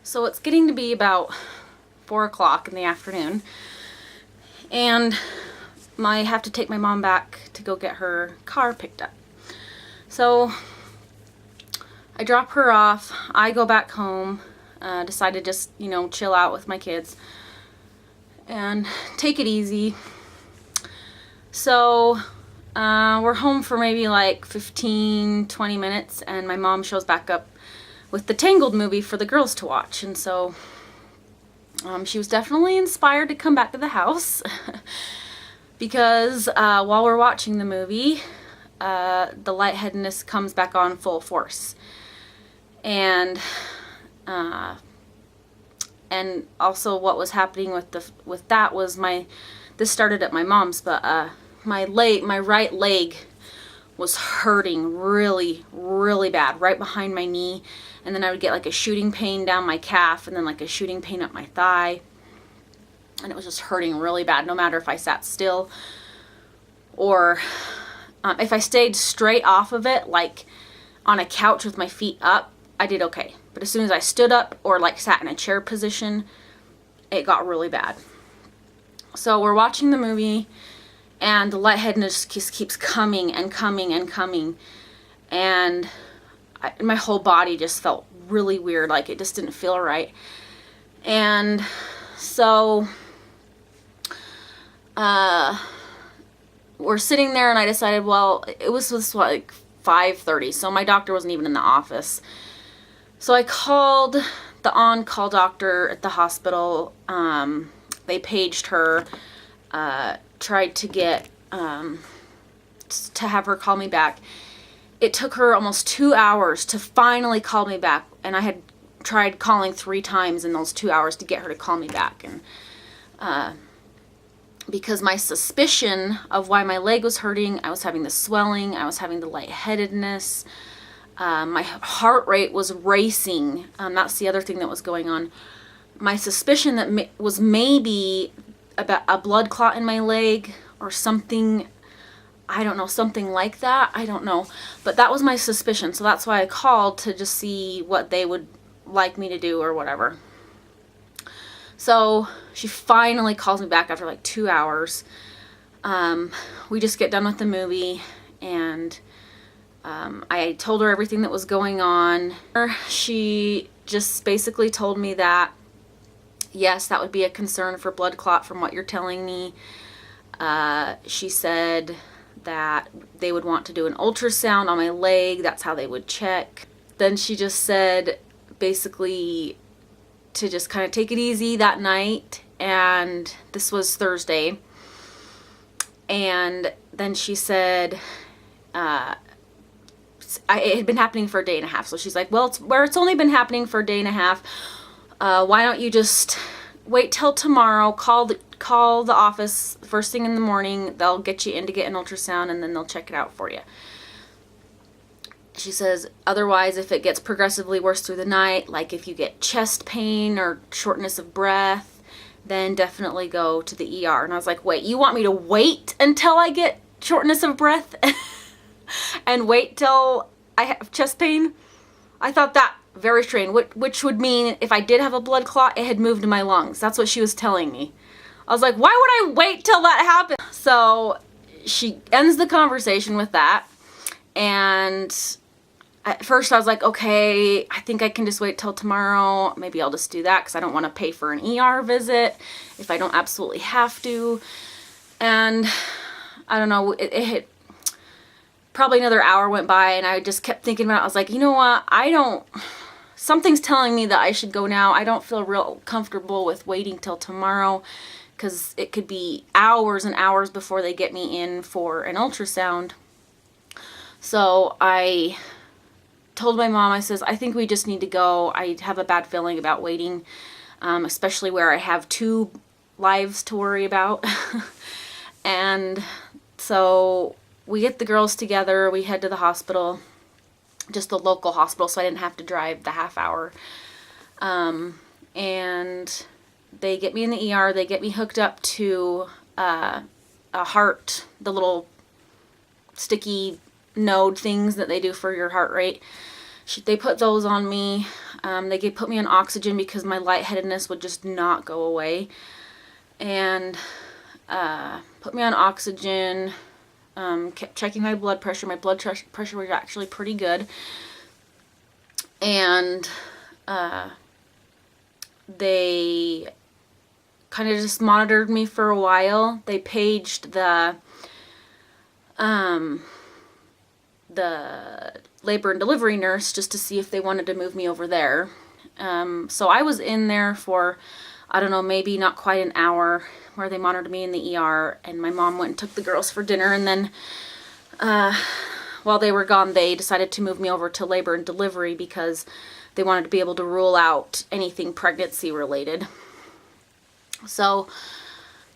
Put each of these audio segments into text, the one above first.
So it's getting to be about 4 o'clock in the afternoon, and I have to take my mom back to go get her car picked up. So I drop her off, I go back home, decide to just, chill out with my kids and take it easy. So we're home for maybe like 15-20 minutes, and my mom shows back up with the Tangled movie for the girls to watch. And so she was definitely inspired to come back to the house because while we're watching the movie, the lightheadedness comes back on full force. And also what was happening with that was this started at my mom's, but my right leg was hurting really, really bad right behind my knee, and then I would get like a shooting pain down my calf, and then like a shooting pain up my thigh, and it was just hurting really bad no matter if I sat still or if I stayed straight off of it, like on a couch with my feet up, I did okay. But as soon as I stood up or like sat in a chair position, it got really bad. So we're watching the movie, and the lightheadedness just keeps coming and coming and coming. And my whole body just felt really weird, like it just didn't feel right. And so we're sitting there, and I decided, well, it was like 5:30, so my doctor wasn't even in the office. So I called the on-call doctor at the hospital. They paged her, tried to get, to have her call me back. It took her almost 2 hours to finally call me back, and I had tried calling 3 times in those 2 hours to get her to call me back. And because my suspicion of why my leg was hurting, I was having the swelling, I was having the lightheadedness, my heart rate was racing. That's the other thing that was going on. My suspicion that was maybe about a blood clot in my leg or something. I don't know, something like that. I don't know. But that was my suspicion. So that's why I called, to just see what they would like me to do or whatever. So she finally calls me back after like 2 hours. We just get done with the movie, and I told her everything that was going on. She just basically told me that, yes, that would be a concern for blood clot from what you're telling me. She said that they would want to do an ultrasound on my leg. That's how they would check. Then she just said basically to just kind of take it easy that night. And this was Thursday. And then she said, it had been happening for a day and a half. So she's like, well, it's only been happening for a day and a half. Why don't you just wait till tomorrow, call the office first thing in the morning, they'll get you in to get an ultrasound, and then they'll check it out for you. She says, otherwise, if it gets progressively worse through the night, like if you get chest pain or shortness of breath, then definitely go to the ER. And I was like, wait, you want me to wait until I get shortness of breath and wait till I have chest pain? I thought that very strange, which would mean if I did have a blood clot, it had moved to my lungs. That's what she was telling me. I was like, why would I wait till that happens? So she ends the conversation with that. And at first I was like, okay, I think I can just wait till tomorrow. Maybe I'll just do that because I don't want to pay for an ER visit if I don't absolutely have to. And I don't know, it hit, probably another hour went by, and I just kept thinking about it. I was like, you know what, something's telling me that I should go now. I don't feel real comfortable with waiting till tomorrow, because it could be hours and hours before they get me in for an ultrasound. So I told my mom, I says, I think we just need to go. I have a bad feeling about waiting, especially where I have 2 lives to worry about. And so we get the girls together, we head to the hospital, just the local hospital, so I didn't have to drive the half hour. And they get me in the ER, they get me hooked up to a heart, the little sticky node things that they do for your heart rate. They put those on me. They put me on oxygen because my lightheadedness would just not go away. And put me on oxygen, kept checking my blood pressure. My blood pressure was actually pretty good. And they kind of just monitored me for a while. They paged the labor and delivery nurse just to see if they wanted to move me over there. So I was in there for, I don't know, maybe not quite an hour, where they monitored me in the ER, and my mom went and took the girls for dinner, and then while they were gone, they decided to move me over to labor and delivery because they wanted to be able to rule out anything pregnancy related. So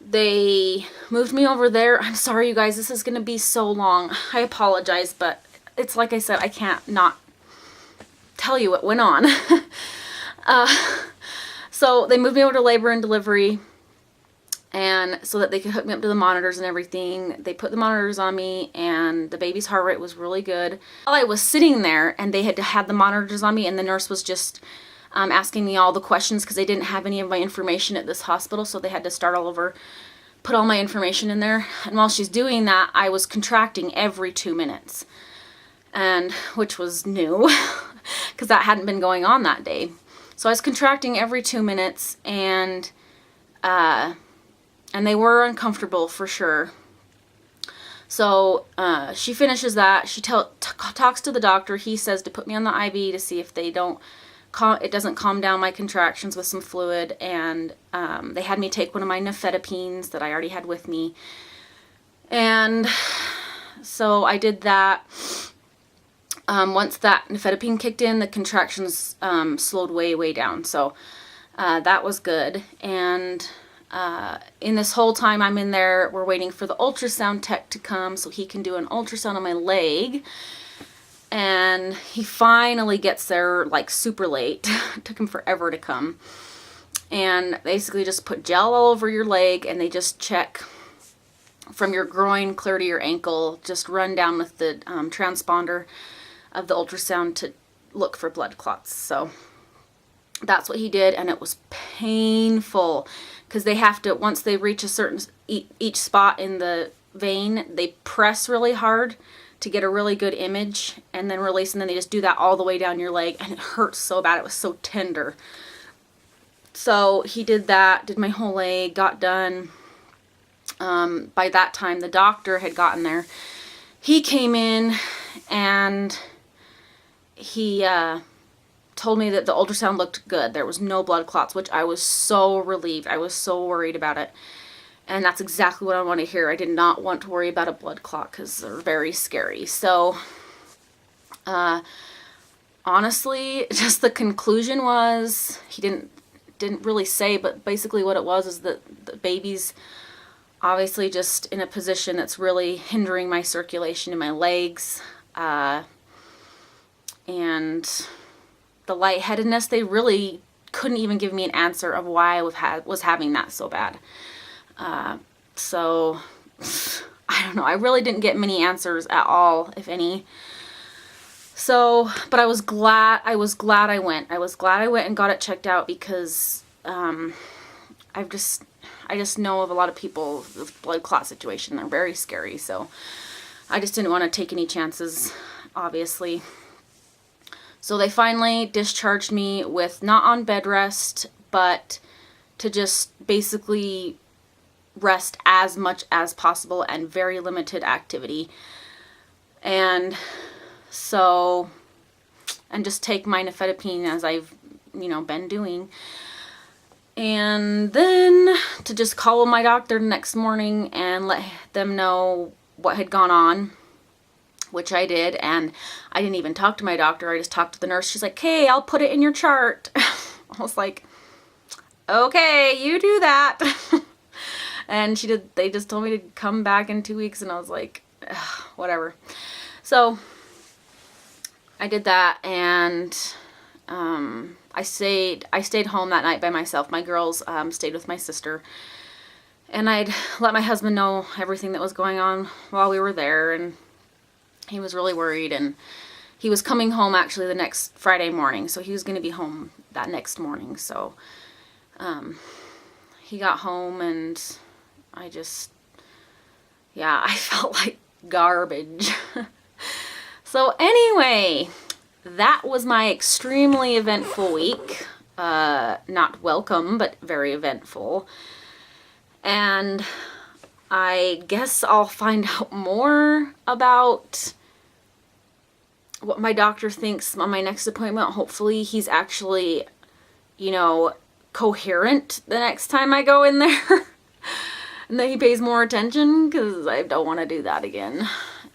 they moved me over there. I'm sorry, you guys, this is going to be so long. I apologize, but it's like I said, I can't not tell you what went on. So they moved me over to labor and delivery, and so that they could hook me up to the monitors and everything. They put the monitors on me, and the baby's heart rate was really good. While I was sitting there and they had the monitors on me, and the nurse was just asking me all the questions because they didn't have any of my information at this hospital, so they had to start all over, put all my information in there. And while she's doing that, I was contracting every 2 minutes, and which was new because that hadn't been going on that day. So I was contracting every 2 minutes, and they were uncomfortable for sure. So she finishes that. She talks to the doctor. He says to put me on the IV to see if it doesn't calm down my contractions with some fluid. And they had me take one of my nifedipines that I already had with me. And so I did that. Once that nifedipine kicked in, the contractions slowed way down. So that was good. And in this whole time I'm in there, we're waiting for the ultrasound tech to come so he can do an ultrasound on my leg. And he finally gets there, like, super late. It took him forever to come. And basically just put gel all over your leg, and they just check from your groin clear to your ankle, just run down with the transponder of the ultrasound to look for blood clots. So that's what he did, and it was painful because they have to, once they reach a certain, each spot in the vein, they press really hard to get a really good image and then release, and then they just do that all the way down your leg, and it hurts so bad. It was so tender. So he did that, did my whole leg, got done. By that time, the doctor had gotten there. He came in, and he told me that the ultrasound looked good. There was no blood clots, which I was so relieved. I was so worried about it. And that's exactly what I want to hear. I did not want to worry about a blood clot because they're very scary. So, honestly, just the conclusion was, he didn't really say, but basically what it was is that the baby's obviously just in a position that's really hindering my circulation in my legs. And the lightheadedness, they really couldn't even give me an answer of why I was having that so bad. So, I don't know. I really didn't get many answers at all, if any. So, but I was glad I went. I was glad I went and got it checked out because I just know of a lot of people with blood clot situation. They're very scary. So, I just didn't want to take any chances, obviously. So they finally discharged me with not on bed rest, but to just basically rest as much as possible and very limited activity. And so, and just take my nifedipine as I've, been doing. And then to just call my doctor the next morning and let them know what had gone on, which I did. And I didn't even talk to my doctor. I just talked to the nurse. She's like, "Hey, I'll put it in your chart." I was like, "Okay, you do that." And they just told me to come back in 2 weeks, and I was like, whatever. So I did that, and I stayed home that night by myself. My girls stayed with my sister, and I'd let my husband know everything that was going on while we were there, and he was really worried, and he was coming home actually the next Friday morning, so he was going to be home that next morning. So he got home, and I just, yeah, I felt like garbage. So anyway, that was my extremely eventful week. Not welcome, but very eventful. And I guess I'll find out more about what my doctor thinks on my next appointment. Hopefully he's actually, you know, coherent the next time I go in there. And that he pays more attention, because I don't want to do that again.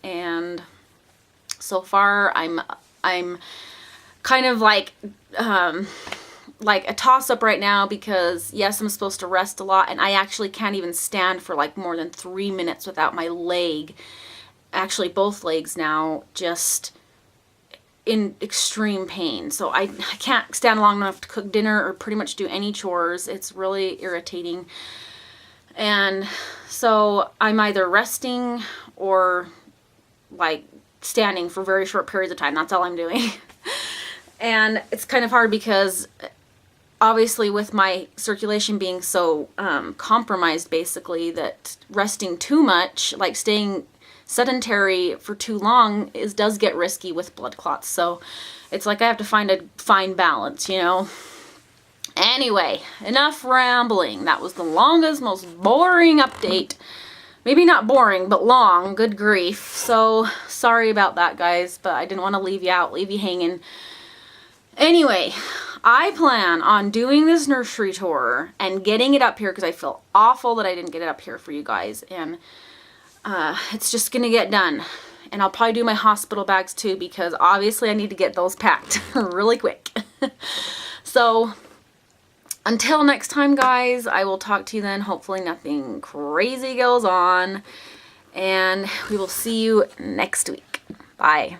And so far I'm kind of like a toss-up right now, because yes, I'm supposed to rest a lot, and I actually can't even stand for like more than 3 minutes without my leg, actually both legs now, just in extreme pain. So I can't stand long enough to cook dinner or pretty much do any chores. It's really irritating. And so I'm either resting or like standing for very short periods of time. That's all I'm doing. And it's kind of hard because obviously with my circulation being so compromised, basically, that resting too much, like staying sedentary for too long, does get risky with blood clots. So it's like I have to find a fine balance, you know. Anyway, enough rambling. That was the longest, most boring update. Maybe not boring, but long. Good grief. So sorry about that, guys, but I didn't want to leave you out, leave you hanging. Anyway, I plan on doing this nursery tour and getting it up here, because I feel awful that I didn't get it up here for you guys. And it's just going to get done. And I'll probably do my hospital bags too, because obviously I need to get those packed really quick. So until next time, guys, I will talk to you then. Hopefully nothing crazy goes on. And we will see you next week. Bye.